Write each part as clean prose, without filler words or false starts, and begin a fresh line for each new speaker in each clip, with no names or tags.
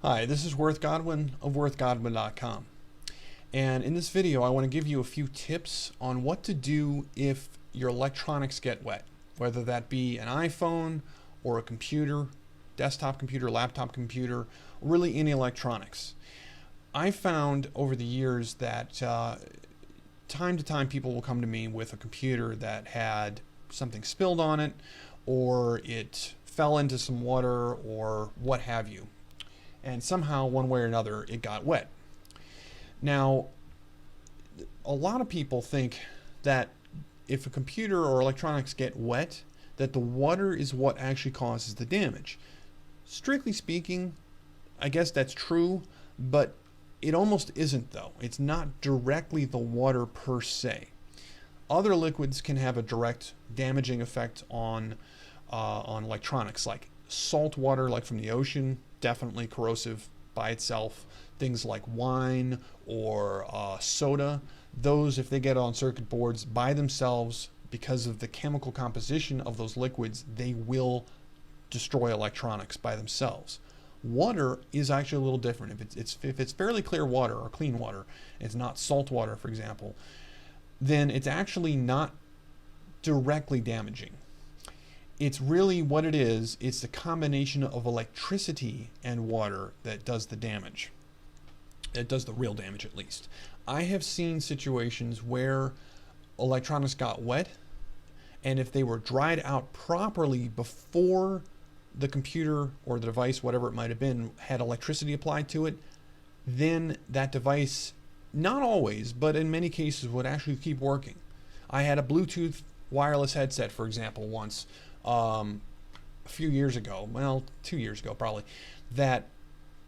Hi, this is Worth Godwin of worthgodwin.com. And in this video, I want to give you a few tips on what to do if your electronics get wet, whether that be an iPhone or a computer, desktop computer, laptop computer, really any electronics. I found over the years that time to time people will come to me with a computer that had something spilled on it, or it fell into some water, or what have you, and somehow one way or another it got wet. Now, a lot of people think that if a computer or electronics get wet, that the water is what actually causes the damage. Strictly speaking, I guess that's true, but it almost isn't though. It's not directly the water per se. Other liquids can have a direct damaging effect on electronics, like salt water, like from the ocean, definitely corrosive by itself. Things like wine or soda, those, if they get on circuit boards by themselves, because of the chemical composition of those liquids, they will destroy electronics by themselves. Water is actually a little different. If it's fairly clear water or clean water, it's not salt water, for example, then it's actually not directly damaging. It's really what it is. It's the combination of electricity and water that does the damage. It does the real damage, at least. I have seen situations where electronics got wet, and if they were dried out properly before the computer or the device, whatever it might have been, had electricity applied to it, then that device, not always, but in many cases, would actually keep working. I had a Bluetooth wireless headset, for example, once, a few years ago, well, 2 years ago probably, that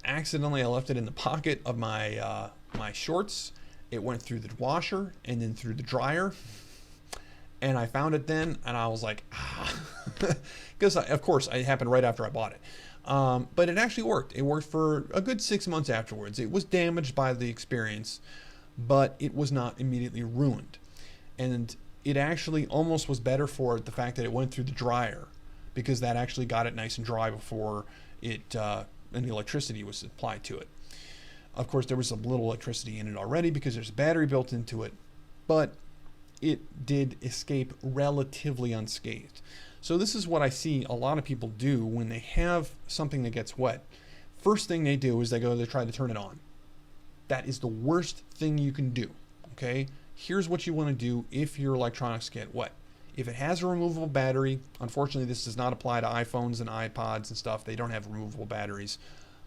accidentally I left it in the pocket of my my shorts. It went through the washer and then through the dryer, and I found it then, and I was like, because of course it happened right after I bought it. But it actually worked. It worked for a good 6 months afterwards. It was damaged by the experience, but it was not immediately ruined. And it actually almost was better for it, the fact that it went through the dryer, because that actually got it nice and dry before it any electricity was applied to it. Of course, there was a little electricity in it already because there's a battery built into it, but it did escape relatively unscathed. So this is what I see a lot of people do when they have something that gets wet. First thing they do is they try to turn it on. That is the worst thing you can do, okay? Here's what you want to do if your electronics get wet. If it has a removable battery, unfortunately this does not apply to iPhones and iPods and stuff. They don't have removable batteries.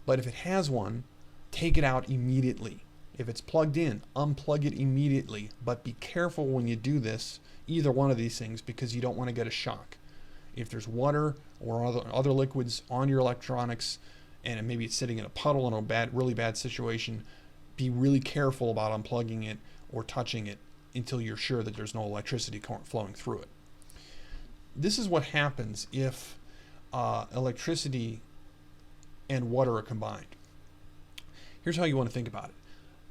But if it has one, take it out immediately. If it's plugged in, unplug it immediately. But be careful when you do this, either one of these things, because you don't want to get a shock. If there's water or other liquids on your electronics, and maybe it's sitting in a puddle in a really bad situation, be really careful about unplugging it or touching it until you're sure that there's no electricity flowing through it. This is what happens if electricity and water are combined. Here's how you want to think about it.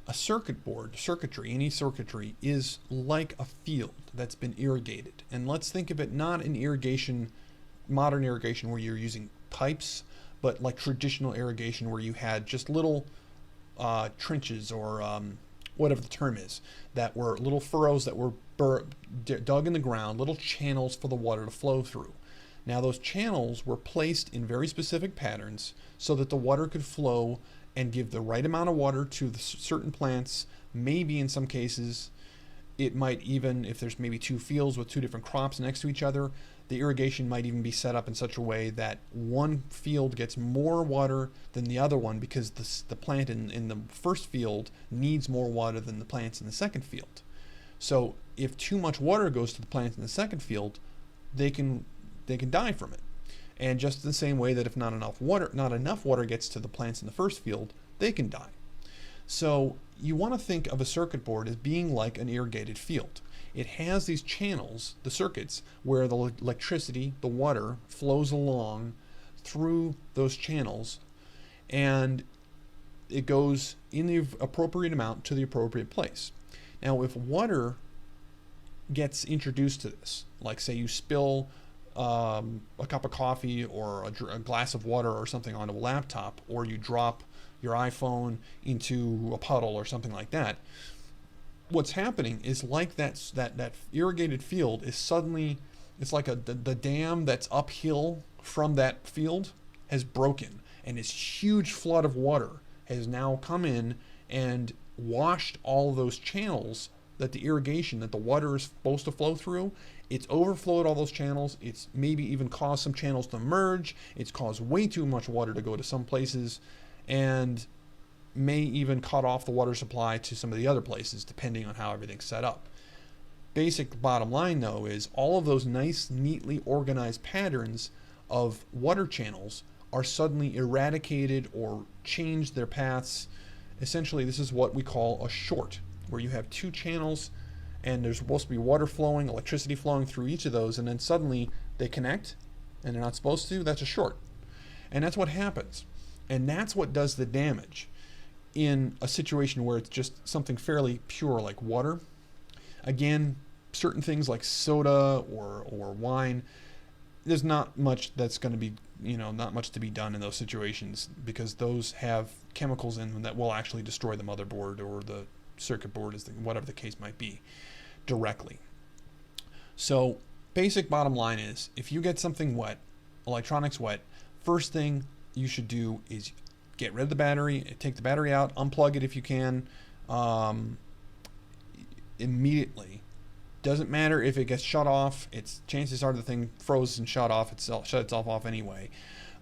A circuit board, circuitry, any circuitry, is like a field that's been irrigated. And let's think of it not in irrigation, modern irrigation where you're using pipes, but like traditional irrigation where you had just little trenches or whatever the term is, that were little furrows that were dug in the ground, little channels for the water to flow through. Now those channels were placed in very specific patterns so that the water could flow and give the right amount of water to the certain plants. Maybe in some cases it might even, if there's maybe two fields with two different crops next to each other, the irrigation might even be set up in such a way that one field gets more water than the other one because the plant in the first field needs more water than the plants in the second field. So if too much water goes to the plants in the second field, they can die from it. And just the same way that if not enough water gets to the plants in the first field, they can die. So you want to think of a circuit board as being like an irrigated field. It has these channels, the circuits, where the electricity, the water, flows along through those channels, and it goes in the appropriate amount to the appropriate place. Now, if water gets introduced to this, like say you spill a cup of coffee or a glass of water or something onto a laptop, or you drop your iPhone into a puddle or something like that, what's happening is like that irrigated field is suddenly, it's like the dam that's uphill from that field has broken, and this huge flood of water has now come in and washed all of those channels that the irrigation, that the water is supposed to flow through. It's overflowed all those channels. It's maybe even caused some channels to merge. It's caused way too much water to go to some places, and may even cut off the water supply to some of the other places, depending on how everything's set up. Basic bottom line, though, is all of those nice, neatly organized patterns of water channels are suddenly eradicated or changed their paths. Essentially, this is what we call a short, where you have two channels and there's supposed to be water flowing, electricity flowing through each of those, and then suddenly they connect and they're not supposed to. That's a short. And that's what happens. And that's what does the damage in a situation where it's just something fairly pure like water. Again, certain things like soda or wine, there's not much that's going to be, not much to be done in those situations, because those have chemicals in them that will actually destroy the motherboard or the circuit board, whatever the case might be, directly. So basic bottom line is, if you get something wet, electronics wet, first thing you should do is get rid of the battery, take the battery out, unplug it if you can, immediately. Doesn't matter if it gets shut off. Chances are the thing froze and shut itself off anyway,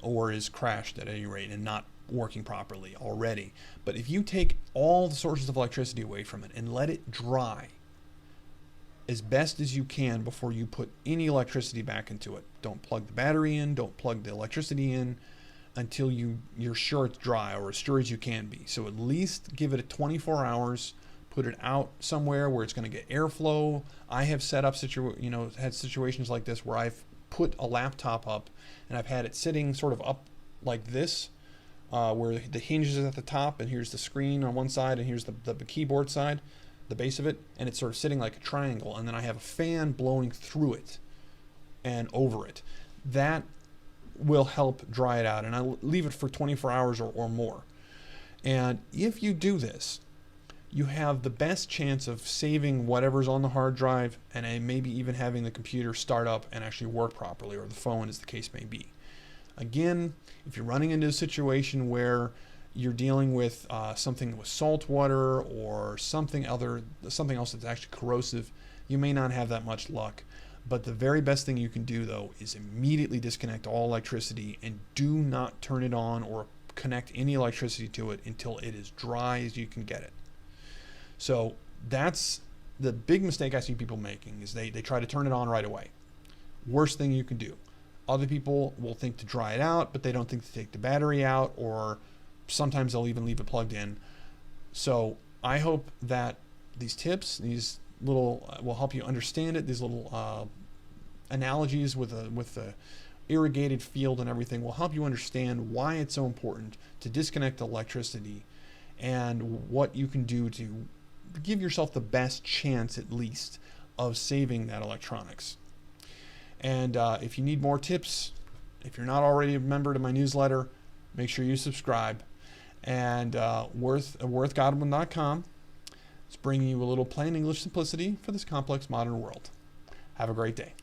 or is crashed at any rate and not working properly already. But if you take all the sources of electricity away from it and let it dry as best as you can before you put any electricity back into it, don't plug the battery in, don't plug the electricity in until you're sure it's dry, or as sure as you can be. So at least give it 24 hours. Put it out somewhere where it's going to get airflow. I have set up had situations like this where I've put a laptop up and I've had it sitting sort of up like this, where the hinge is at the top and here's the screen on one side and here's the keyboard side, the base of it, and it's sort of sitting like a triangle, and then I have a fan blowing through it and over it. That will help dry it out, and I leave it for 24 hours or more. And if you do this, you have the best chance of saving whatever's on the hard drive, and maybe even having the computer start up and actually work properly, or the phone, as the case may be. Again, if you're running into a situation where you're dealing with something with salt water or something else that's actually corrosive, you may not have that much luck. But the very best thing you can do, though, is immediately disconnect all electricity and do not turn it on or connect any electricity to it until it is dry as you can get it. So that's the big mistake I see people making, is they try to turn it on right away. Worst thing you can do. Other people will think to dry it out, but they don't think to take the battery out, or sometimes they'll even leave it plugged in. So I hope that these tips, these little will help you understand it. These little analogies with the irrigated field and everything will help you understand why it's so important to disconnect the electricity, and what you can do to give yourself the best chance, at least, of saving that electronics. And if you need more tips, if you're not already a member to my newsletter, make sure you subscribe. And worthgodwin.com is bringing you a little plain English simplicity for this complex modern world. Have a great day.